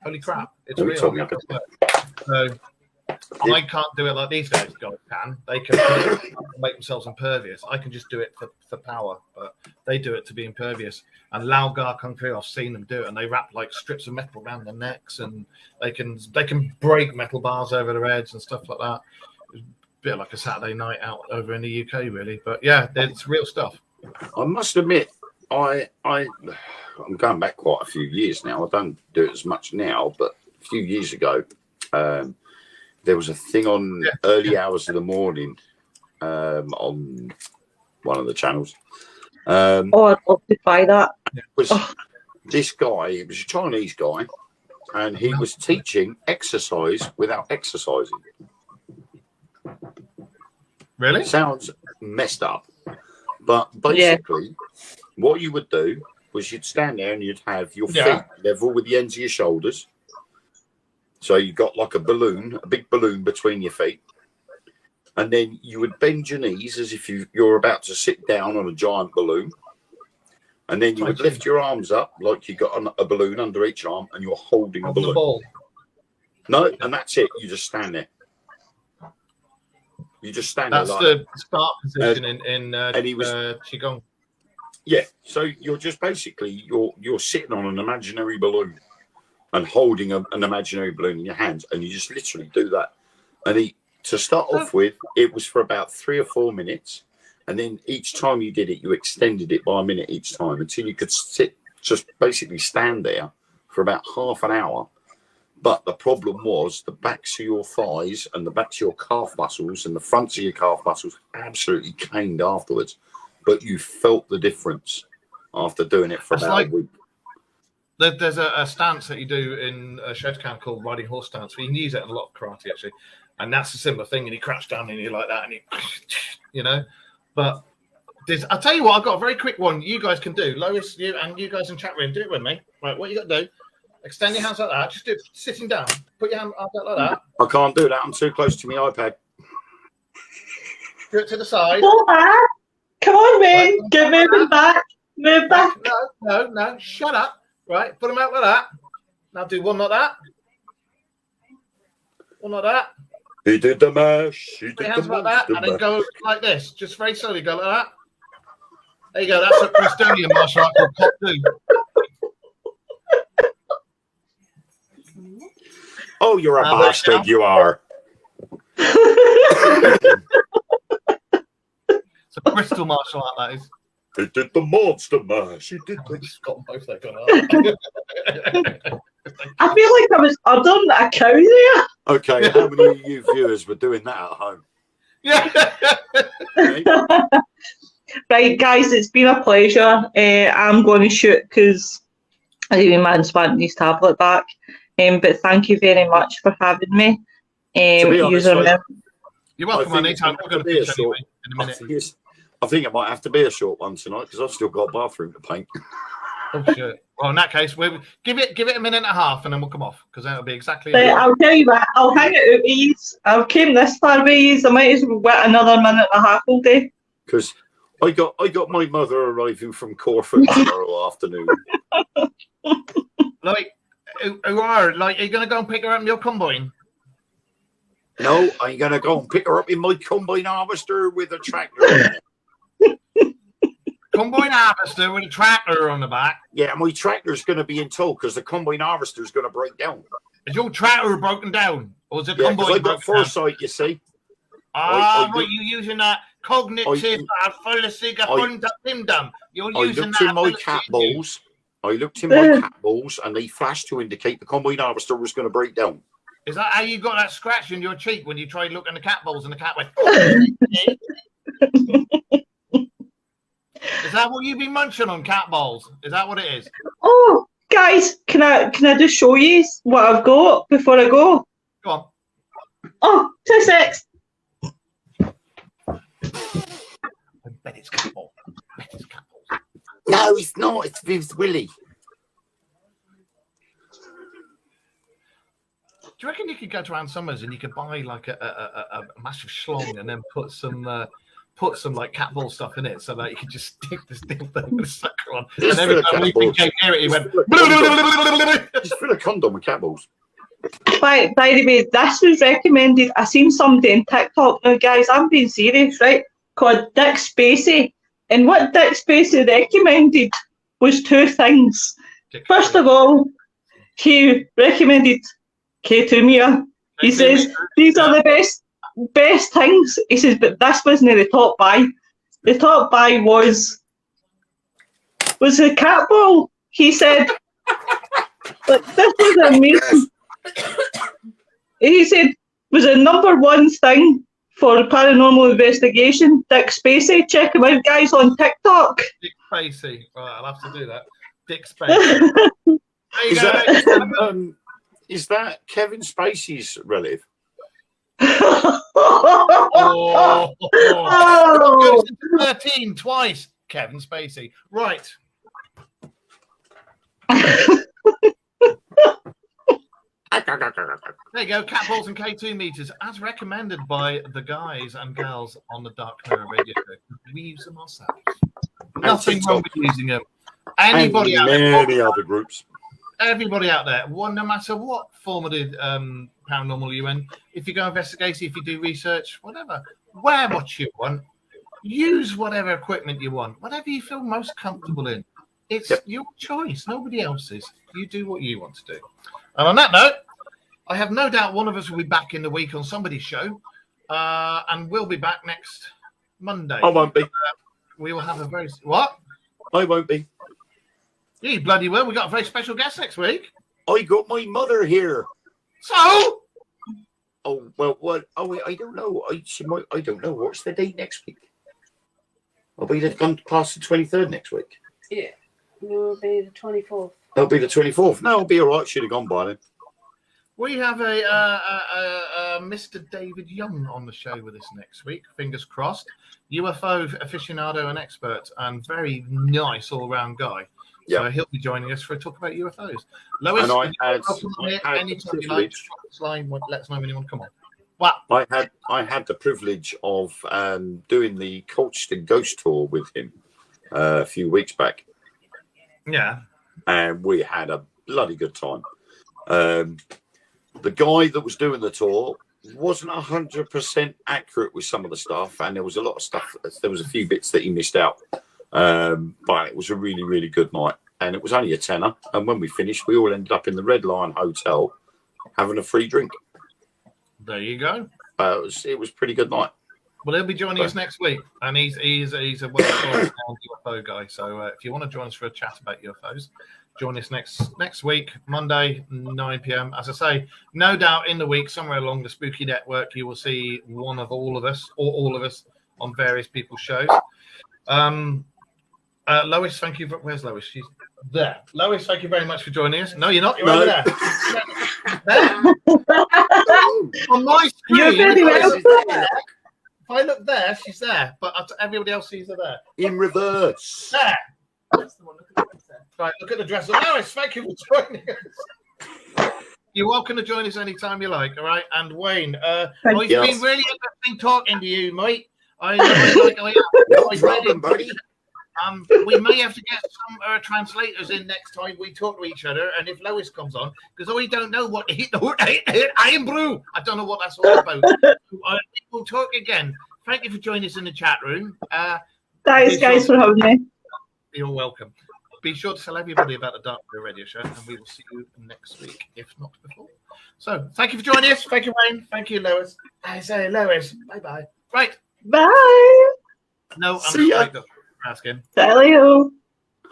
"Holy crap, it's Don't real!" tell me I could- So I can't do it like these guys can. They can make themselves impervious. I can just do it for power, but they do it to be impervious. And Lao Gar Kung Fu, I've seen them do it, and they wrap like strips of metal around their necks, and they can break metal bars over their heads and stuff like that. It's a bit like a Saturday night out over in the UK, really. But yeah, it's real stuff. I must admit, I'm going back quite a few years now. I don't do it as much now, but a few years ago, there was a thing on early hours of the morning on one of the channels. I'd love to try that. Was this guy? It was a Chinese guy, and he was teaching exercise without exercising. Really? Sounds messed up, but basically, what you would do was you'd stand there and you'd have your feet level with the ends of your shoulders. So you got like a big balloon between your feet, and then you would bend your knees as if you're about to sit down on a giant balloon, and then you would lift your arms up like you got a balloon under each arm, and you're holding a balloon. The ball. No, and that's it. You just stand there. You just stand That's there. the start position in and he was Qigong. Yeah, so you're just basically you're sitting on an imaginary balloon and holding an imaginary balloon in your hands, and you just literally do that. And to start off with, it was for about 3 or 4 minutes, and then each time you did it, you extended it by a minute each time until you could just basically stand there for about half an hour. But the problem was the backs of your thighs and the backs of your calf muscles and the fronts of your calf muscles absolutely caned afterwards. But you felt the difference after doing it for about a week. There's a stance that you do in Shotokan called riding horse stance. We can use it in a lot of karate, actually. And that's a similar thing. And you crouch down and you're like that. And you know. But I'll tell you what, I've got a very quick one you guys can do. Lois, you and you guys in chat room, do it with me. Right, what you got to do, extend your hands like that. Just do it sitting down. Put your hand up like that. I can't do that. I'm too close to my iPad. Do it to the side. Go back. Come on, man. Get moving back. Move back. No. Shut up. Right, put them out like that. Now do one like that. One like that. He did the mash. Put your hands like that, and then go like this. Just very slowly go like that. There you go. That's a Bristolian martial art called Pop Do. Oh, you're a bastard, you are. It's a Bristol martial art, that is. He did the monster mash. He did I just got both there going I feel like I've done a cow there. Okay, how many of you viewers were doing that at home? Yeah. Okay. Right, guys, it's been a pleasure. I'm going to shoot because I think man's wanting his tablet back. But thank you very much for having me. To be honest, You're welcome anytime. We're going to finish anyway in a minute. I think it might have to be a short one tonight because I've still got a bathroom to paint. Oh shit! Well, in that case, we'll give it a minute and a half, and then we'll come off because that'll be exactly. I'll tell you what. I'll hang it out with you. I've came this far with you. I might as well wait another minute and a half all day. Because I got my mother arriving from Corfu tomorrow afternoon. Like, are you going to go and pick her up in your combine? No, I'm gonna go and pick her up in my combine harvester with a tractor. Combine harvester with a tractor on the back. Yeah, my tractor's going to be in tow because the combine harvester's going to break down. Is your tractor broken down, or is it Yeah, combine? because I got foresight, you see. Right, you using that cognitive fallacy? You're using that. I looked in my cat balls, and they flashed to indicate the combine harvester was going to break down. Is that how you got that scratch in your cheek when you tried to look in the cat balls and the cat went? Is that what you've been munching on, cat balls? Is that what it is? Oh, guys, can I just show you what I've got before I go? Go on. Oh, 2 secs. No, it's not. It's Viv's Willie. Do you reckon you could go to Ann Summers and you could buy like a massive schlong and then put some like cat ball stuff in it so that you could just stick this thing and the sucker on? Just And every fill a time we cat ball. came near it, he went. Just fill a condom with cat balls. By the way, this was recommended. I seen somebody on TikTok. Now, guys, I'm being serious, right? Called Dick Spacey. And what Dick Spacey recommended was two things. First of all, he recommended K2 He says these are the best things. He says, but this wasn't the top buy. The top buy was the cat ball. He said, but this is amazing. He said was the number one thing for paranormal investigation. Dick Spacey. Check him out, guys, on TikTok. Dick Spacey. Right, I'll have to do that. Dick Spacey. There you go. Is that Kevin Spacey's relative? Oh. Oh. 13 twice, Kevin Spacey. Right. There you go, cat balls and K2 meters, as recommended by the guys and gals on the Dark Mirror Radio. We use them ourselves. Nothing wrong with using them. Anybody out there? Many other groups. Everybody out there, no matter what form of the paranormal you're in, if you go investigating, if you do research, whatever, wear what you want, use whatever equipment you want, whatever you feel most comfortable in. It's your choice, nobody else's. You do what you want to do. And on that note, I have no doubt one of us will be back in the week on somebody's show, and we'll be back next Monday. I won't be. We will have a very... What? I won't be. You bloody well. We got a very special guest next week. I got my mother here. So? Oh, well, what? Oh, I don't know. I don't know. What's the date next week? I'll be past the 23rd next week. Yeah, it will be the 24th. It'll be the 24th. No, I'll be all right. Should have gone by then. We have a Mr. David Young on the show with us next week. Fingers crossed. UFO aficionado and expert, and very nice all-round guy. So he'll be joining us for a talk about UFOs. Lois, and I had anytime you like, let us know when you want to come on. What? I had the privilege of doing the Colchester Ghost Tour with him a few weeks back. Yeah. And we had a bloody good time. The guy that was doing the tour wasn't 100% accurate with some of the stuff, and there was a lot of stuff. There was a few bits that he missed out. But it was a really, really good night, and it was only a tenner. And when we finished, we all ended up in the Red Lion Hotel having a free drink. There you go. It was a pretty good night. Well, he'll be joining us next week, and he's a well-known UFO guy. So if you want to join us for a chat about UFOs, join us next week, Monday, 9 p.m. As I say, no doubt in the week, somewhere along the Spooky Network, you will see one of all of us, or all of us, on various people's shows. Lois, thank you. Where's Lois? She's there. Lois, thank you very much for joining us. No, you're not. You're over there. There. On my screen, You're very welcome. if I look there, she's there. But everybody else sees her there. In reverse. There. That's the one. Look at the dresser. Right, look at the dresser. Lois, thank you for joining us. You're welcome to join us anytime you like, all right? And Wayne, it's been really interesting talking to you, mate. No problem, buddy. We may have to get some translators in next time we talk to each other, and if Lois comes on, because I don't know what I am brew. I don't know what that's all about. We'll talk again. Thank you for joining us in the chat room. Thanks, guys, for having me. You're welcome. Be sure to tell everybody about the Dark Mirror Radio Show, and we will see you next week, if not before. So, thank you for joining us. Thank you, Wayne. Thank you, Lois. I say Lois. Bye-bye. Right. Bye. No, I'm See ya. straight up asking. Bye, Leo.